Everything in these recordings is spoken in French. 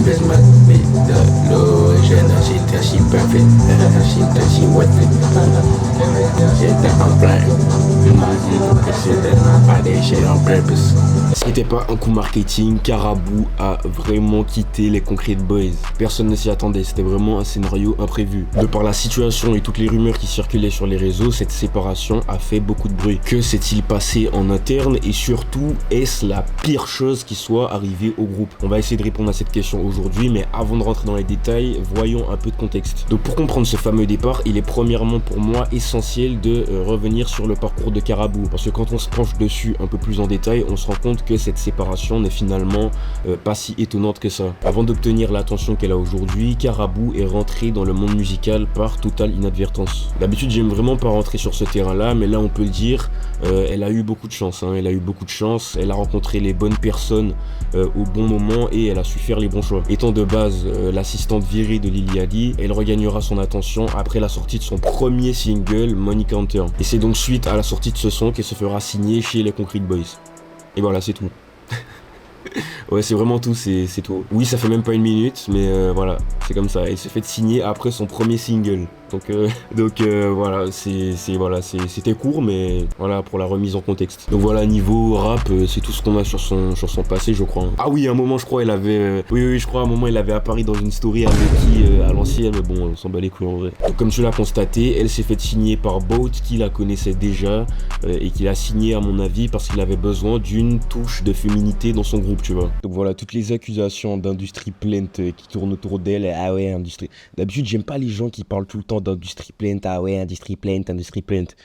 Christmas with the lotion. She tell she perfect, she tell she worth it. She tell I'm blind. She tell I did shit on purpose. Ce n'était pas un coup marketing, Carabou a vraiment quitté les Concrete Boys. Personne ne s'y attendait, c'était vraiment un scénario imprévu. De par la situation et toutes les rumeurs qui circulaient sur les réseaux, cette séparation a fait beaucoup de bruit. Que s'est-il passé en interne et surtout, est-ce la pire chose qui soit arrivée au groupe? On va essayer de répondre à cette question aujourd'hui, mais avant de rentrer dans les détails, voyons un peu de contexte. Donc pour comprendre ce fameux départ, il est premièrement pour moi essentiel de revenir sur le parcours de Carabou. Parce que quand on se penche dessus un peu plus en détail, on se rend compte que cette séparation n'est finalement pas si étonnante que ça. Avant d'obtenir l'attention qu'elle a aujourd'hui, Carabou est rentrée dans le monde musical par totale inadvertance. D'habitude, j'aime vraiment pas rentrer sur ce terrain-là, mais là on peut le dire, elle a eu beaucoup de chance. Elle a eu beaucoup de chance, elle a rencontré les bonnes personnes au bon moment et elle a su faire les bons choix. Étant de base l'assistante virée de Lily Alli, elle regagnera son attention après la sortie de son premier single, Money Counter. Et c'est donc suite à la sortie de ce son qu'elle se fera signer chez les Concrete Boys. Et voilà, c'est tout. Ouais, c'est vraiment tout, c'est tout. Oui, ça fait même pas une minute, mais voilà, c'est comme ça. Elle s'est fait signer après son premier single. Donc voilà, c'était court, mais voilà, pour la remise en contexte. Donc voilà, niveau rap, c'est tout ce qu'on a sur son passé, je crois. Ah oui, à un moment, je crois, elle avait... oui, je crois, à un moment, elle avait apparu dans une story avec qui, à l'ancienne, mais bon, on s'en bat les couilles en vrai. Donc comme tu l'as constaté, elle s'est fait signer par Boat, qui la connaissait déjà, et qui l'a signé, à mon avis, parce qu'il avait besoin d'une touche de féminité dans son groupe, tu vois. Donc voilà, toutes les accusations d'industrie plainte qui tournent autour d'elle. Ah ouais, industrie... D'habitude, j'aime pas les gens qui parlent tout le temps d'industrie plainte. Ah ouais, industrie plainte.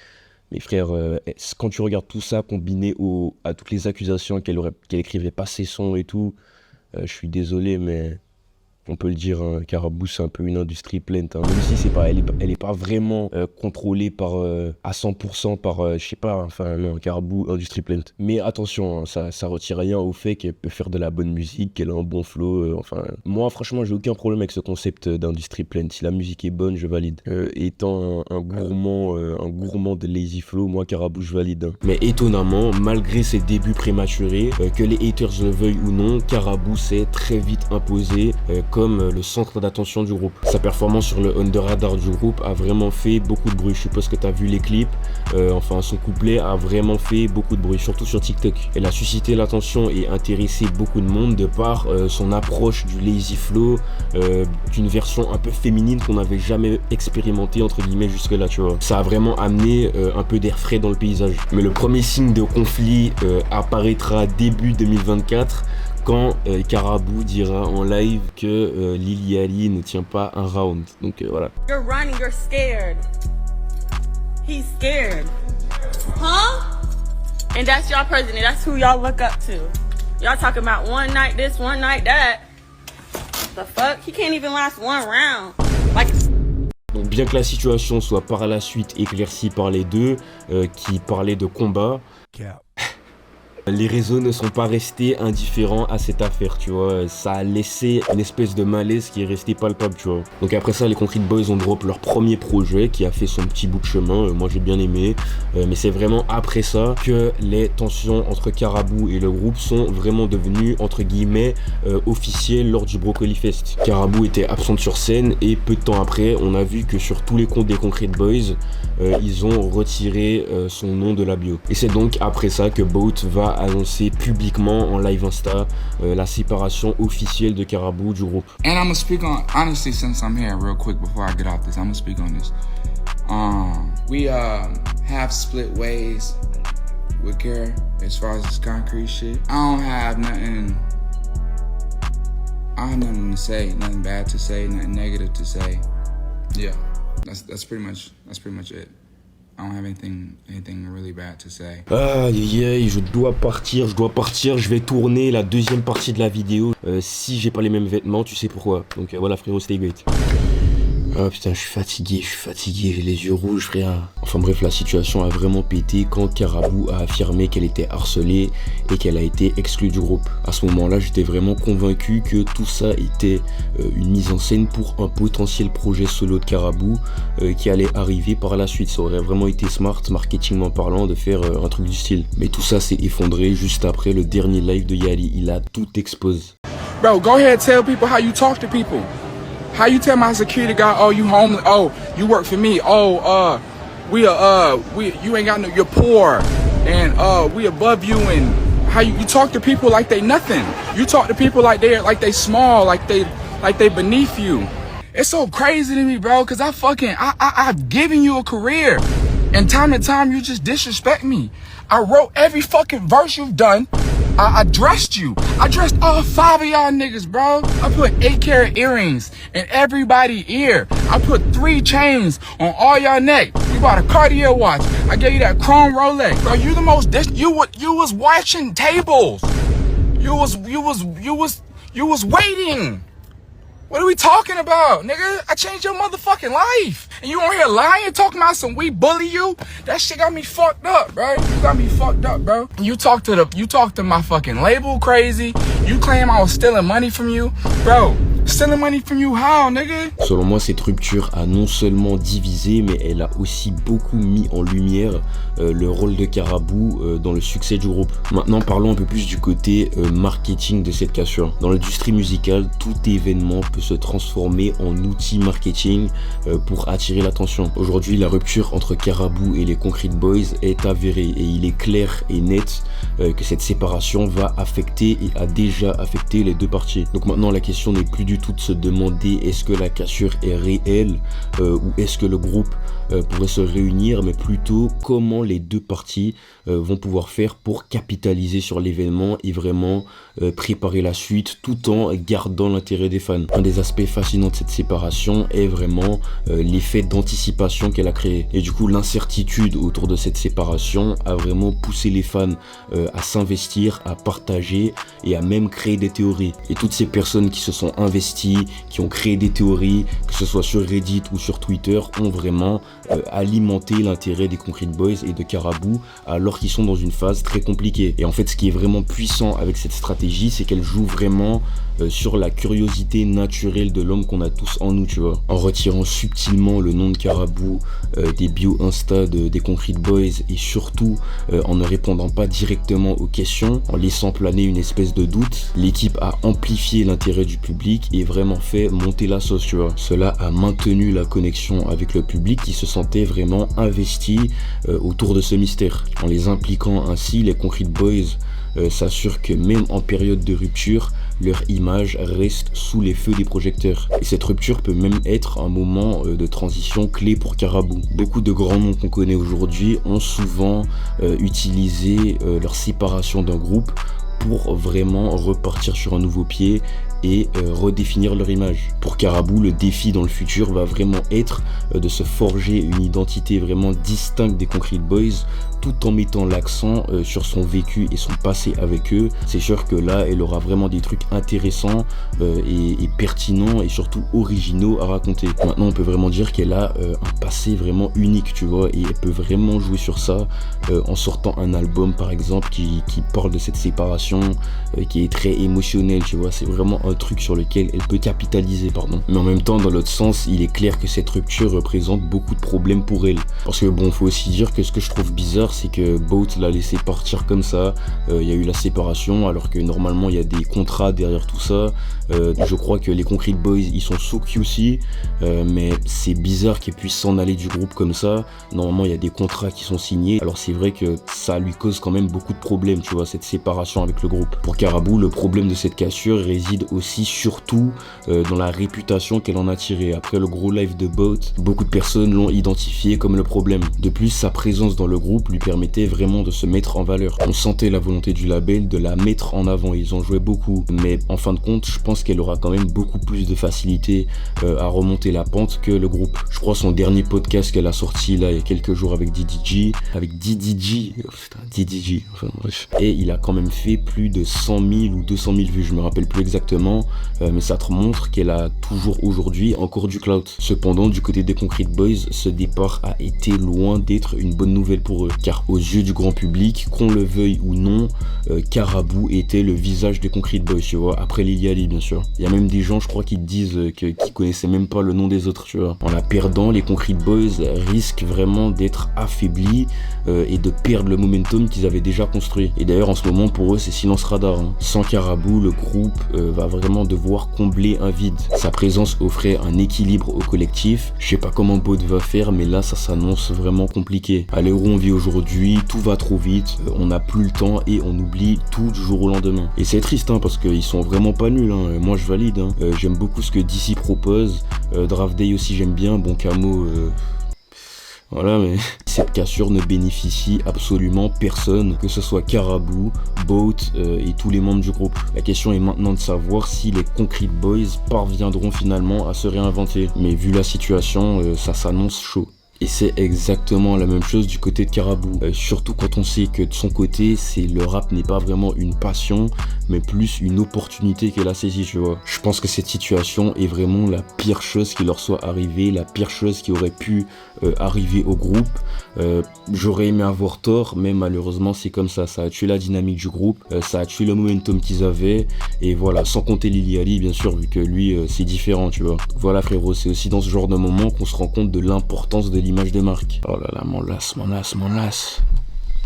Mais frère, quand tu regardes tout ça combiné à toutes les accusations qu'elle écrivait pas ses sons et tout, je suis désolé, mais on peut le dire, hein, Carabou c'est un peu une industrie plainte, hein. Même si c'est pas, elle est pas vraiment contrôlée par à 100% par, je sais pas, enfin non, Carabou industrie plainte. Mais attention, hein, ça retire rien au fait qu'elle peut faire de la bonne musique, qu'elle a un bon flow. Enfin, moi franchement j'ai aucun problème avec ce concept d'industrie plainte. Si la musique est bonne, je valide. Étant un gourmand de lazy flow, moi Carabou je valide, hein. Mais étonnamment, malgré ses débuts prématurés, que les haters le veuillent ou non, Carabou s'est très vite imposé comme le centre d'attention du groupe. Sa performance sur le under radar du groupe a vraiment fait beaucoup de bruit. Je suppose que tu as vu les clips, enfin son couplet a vraiment fait beaucoup de bruit, surtout sur TikTok. Elle a suscité l'attention et intéressé beaucoup de monde de par son approche du lazy flow, d'une version un peu féminine qu'on n'avait jamais expérimenté entre guillemets jusque là, tu vois. Ça a vraiment amené un peu d'air frais dans le paysage. Mais le premier signe de conflit apparaîtra début 2024 quand Carabou dira en live que Lily Alli ne tient pas un round. Donc voilà. You're running, you're scared. He's scared. Huh? And that's y'all president. That's who y'all look up to. Y'all talking about one night this, one night that. The fuck? He can't even last one round. Like... Donc bien que la situation soit par la suite éclaircie par les deux qui parlaient de combat, les réseaux ne sont pas restés indifférents à cette affaire, tu vois. Ça a laissé une espèce de malaise qui est resté palpable, tu vois. Donc après ça, les Concrete Boys ont drop leur premier projet qui a fait son petit bout de chemin. Moi, j'ai bien aimé. Mais c'est vraiment après ça que les tensions entre Carabou et le groupe sont vraiment devenues, entre guillemets, officielles lors du Broccoli Fest. Carabou était absente sur scène et peu de temps après, on a vu que sur tous les comptes des Concrete Boys, ils ont retiré son nom de la bio. Et c'est donc après ça que Boat va annoncer publiquement en live Insta la séparation officielle de Carabou du groupe. And I'm gonna speak on, honestly, since I'm here, real quick before I get off this, I'm gonna speak on this. We have split ways with Kara as far as this concrete shit. I don't have nothing to say, nothing bad to say, nothing negative to say. Yeah, that's pretty much it. I don't have anything really bad to say. Aïe, je dois partir, je vais tourner la deuxième partie de la vidéo. Si j'ai pas les mêmes vêtements, tu sais pourquoi. Donc voilà frérot, stay great. Ah putain, je suis fatigué, j'ai les yeux rouges frère. Enfin bref, la situation a vraiment pété quand Carabou a affirmé qu'elle était harcelée et qu'elle a été exclue du groupe. À ce moment-là, j'étais vraiment convaincu que tout ça était une mise en scène pour un potentiel projet solo de Carabou qui allait arriver par la suite. Ça aurait vraiment été smart, marketingment parlant, de faire un truc du style. Mais tout ça s'est effondré juste après le dernier live de Yali. Il a tout exposé. Bro, go ahead, tell people how you talk to people. How you tell my security guy, oh, you homeless, oh, you work for me, oh, you ain't got no, you're poor, and we above you, and how you talk to people like they nothing. You talk to people like they small, like they beneath you. It's so crazy to me, bro, cause I've given you a career, and time to time you just disrespect me. I wrote every fucking verse you've done. I dressed you. I dressed all 5 of y'all niggas, bro. I put 8-carat earrings in everybody's ear. I put 3 chains on all y'all neck. We bought a Cartier watch. I gave you that chrome Rolex. Bro, you the most, you was watching tables. You was waiting. What are we talking about, nigga? I changed your motherfucking life. And you on here lying, talking about some we bully you? That shit got me fucked up, bro. You got me fucked up, bro. You talk to my fucking label crazy. You claim I was stealing money from you. Bro, stealing money from you how, nigga? Selon moi, cette rupture a non seulement divisé, mais elle a aussi beaucoup mis en lumière le rôle de Carabou dans le succès du groupe. Maintenant, parlons un peu plus du côté marketing de cette cassure. Dans l'industrie musicale, tout événement peut se transformer en outil marketing pour attirer l'attention. Aujourd'hui, la rupture entre Carabou et les Concrete Boys est avérée et il est clair et net que cette séparation va affecter et a déjà affecté les deux parties. Donc maintenant, la question n'est plus du tout de se demander est-ce que la cassure est réelle ou est-ce que le groupe pourrait se réunir, mais plutôt comment les deux parties vont pouvoir faire pour capitaliser sur l'événement et vraiment préparer la suite tout en gardant l'intérêt des fans. Un des aspects fascinants de cette séparation est vraiment l'effet d'anticipation qu'elle a créé. Et du coup, l'incertitude autour de cette séparation a vraiment poussé les fans à s'investir, à partager et à même créer des théories. Et toutes ces personnes qui se sont investies, qui ont créé des théories, que ce soit sur Reddit ou sur Twitter, ont vraiment alimenté l'intérêt des Concrete Boys et de Carabou alors qu'ils sont dans une phase très compliquée. Et en fait, ce qui est vraiment puissant avec cette stratégie, c'est qu'elle joue vraiment sur la curiosité naturelle de l'homme qu'on a tous en nous, tu vois. En retirant subtilement le nom de Carabou des bio Insta des Concrete Boys et surtout en ne répondant pas directement aux questions, en laissant planer une espèce de doute, l'équipe a amplifié l'intérêt du public et vraiment fait monter la sauce, tu vois. Cela a maintenu la connexion avec le public qui se sentait vraiment investi autour de ce mystère. En les impliquant ainsi, les Concrete Boys s'assurent que même en période de rupture, leur image reste sous les feux des projecteurs. Et cette rupture peut même être un moment de transition clé pour Carabou. Beaucoup de grands noms qu'on connaît aujourd'hui ont souvent utilisé leur séparation d'un groupe pour vraiment repartir sur un nouveau pied et redéfinir leur image. Pour Carabou, le défi dans le futur va vraiment être de se forger une identité vraiment distincte des Concrete Boys tout en mettant l'accent sur son vécu et son passé avec eux. C'est sûr que là, elle aura vraiment des trucs intéressants et pertinents et surtout originaux à raconter. Maintenant, on peut vraiment dire qu'elle a un passé vraiment unique, tu vois, et elle peut vraiment jouer sur ça en sortant un album, par exemple, qui parle de cette séparation, qui est très émotionnel, tu vois. C'est vraiment un truc sur lequel elle peut capitaliser, pardon. Mais en même temps, dans l'autre sens, il est clair que cette rupture représente beaucoup de problèmes pour elle. Parce que bon, faut aussi dire que ce que je trouve bizarre, c'est que Boat l'a laissé partir comme ça. Il y a eu la séparation, alors que normalement il y a des contrats derrière tout ça. Je crois que les Concrete Boys, ils sont sous QC, mais c'est bizarre qu'ils puissent s'en aller du groupe comme ça. Normalement, il y a des contrats qui sont signés. Alors c'est vrai que ça lui cause quand même beaucoup de problèmes, tu vois, cette séparation avec le groupe. Pour Carabou, le problème de cette cassure réside aussi surtout dans la réputation qu'elle en a tirée. Après le gros live de Boat, beaucoup de personnes l'ont identifié comme le problème. De plus, sa présence dans le groupe lui permettait vraiment de se mettre en valeur. On sentait la volonté du label de la mettre en avant, ils en jouaient beaucoup. Mais en fin de compte, je pense qu'elle aura quand même beaucoup plus de facilité à remonter la pente que le groupe. Je crois son dernier podcast qu'elle a sorti là il y a quelques jours avec DDG, enfin bref. Et il a quand même fait plus de 100 000 ou 200 000 vues, je me rappelle plus exactement, mais ça te montre qu'elle a toujours aujourd'hui encore du clout. Cependant, du côté des Concrete Boys, ce départ a été loin d'être une bonne nouvelle pour eux, car aux yeux du grand public, qu'on le veuille ou non, Carabou était le visage des Concrete Boys, tu vois, après Lily Ali bien sûr. Il y a même des gens, je crois, qui disent qu'ils connaissaient même pas le nom des autres, tu vois. En la perdant, les Concrete Boys risquent vraiment d'être affaiblis et de perdre le momentum qu'ils avaient déjà construit. Et d'ailleurs, en ce moment, pour eux, c'est silence radar, hein. Sans Carabou, le groupe va vraiment devoir combler un vide. Sa présence offrait un équilibre au collectif. Je sais pas comment Boat va faire, mais là ça s'annonce vraiment compliqué. À l'heure où on vit aujourd'hui, tout va trop vite, on n'a plus le temps et on oublie tout du jour au lendemain. Et c'est triste hein, parce qu'ils sont vraiment pas nuls, hein. Moi je valide, hein. J'aime beaucoup ce que DC propose, Draft Day aussi j'aime bien, bon Camo... Voilà, mais cette cassure ne bénéficie absolument personne, que ce soit Carabou, Boat et tous les membres du groupe. La question est maintenant de savoir si les Concrete Boys parviendront finalement à se réinventer. Mais vu la situation, ça s'annonce chaud. Et c'est exactement la même chose du côté de Carabou. Surtout quand on sait que de son côté, le rap n'est pas vraiment une passion, mais plus une opportunité qu'elle a saisie, tu vois. Je pense que cette situation est vraiment la pire chose qui leur soit arrivée, la pire chose qui aurait pu arriver au groupe. J'aurais aimé avoir tort, mais malheureusement c'est comme ça. Ça a tué la dynamique du groupe, ça a tué le momentum qu'ils avaient. Et voilà, sans compter Lily Ali, bien sûr, vu que lui, c'est différent, tu vois. Voilà frérot, c'est aussi dans ce genre de moment qu'on se rend compte de l'importance de l'image de marque. Oh là là, m'en lasse.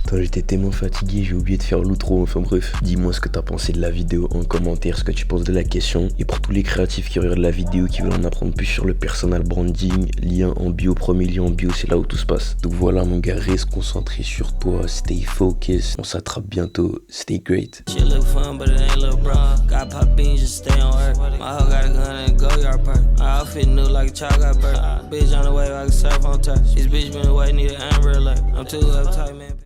Attends, j'étais tellement fatigué, j'ai oublié de faire l'outro. Enfin bref, dis-moi ce que t'as pensé de la vidéo en commentaire, ce que tu penses de la question. Et pour tous les créatifs qui regardent la vidéo, qui veulent en apprendre plus sur le personal branding, lien en bio, premier lien en bio, c'est là où tout se passe. Donc voilà mon gars, reste concentré sur toi, stay focus, on s'attrape bientôt, stay great. Bitch on the way like surf on touch. This bitch been waiting, need an umbrella. I'm too uptight, man.